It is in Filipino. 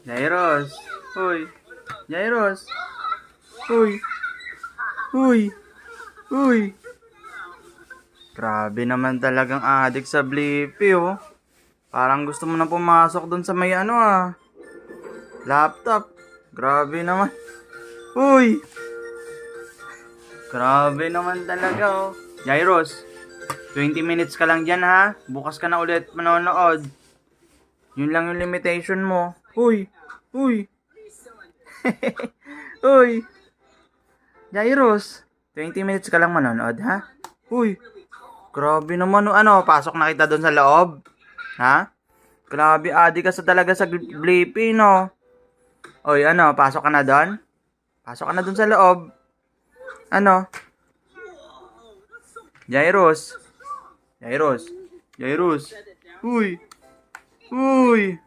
Jairos. Uy. Jairos. Uy. Uy. Uy. Grabe naman talagang adik sa Blippi, oh. Parang gusto mo na pumasok dun sa may laptop. Grabe naman. Uy. Grabe naman talaga, oh. Jairos, 20 minutes ka lang dyan, ha? Bukas ka na ulit manonood. Yun lang yung limitation mo. Uy. Uy. Uy. Jairos, 20 minutes ka lang manonood, ha? Uy. Grabe naman, oh. Ano, pasok na kita doon sa loob? Ha? Grabe, adi ka sa talaga sa Blippi, no? Oy, ano, pasok ka na doon? Pasok ka na doon sa loob. Ano? Jairos. Jairos. Jairos. Uy. Uy.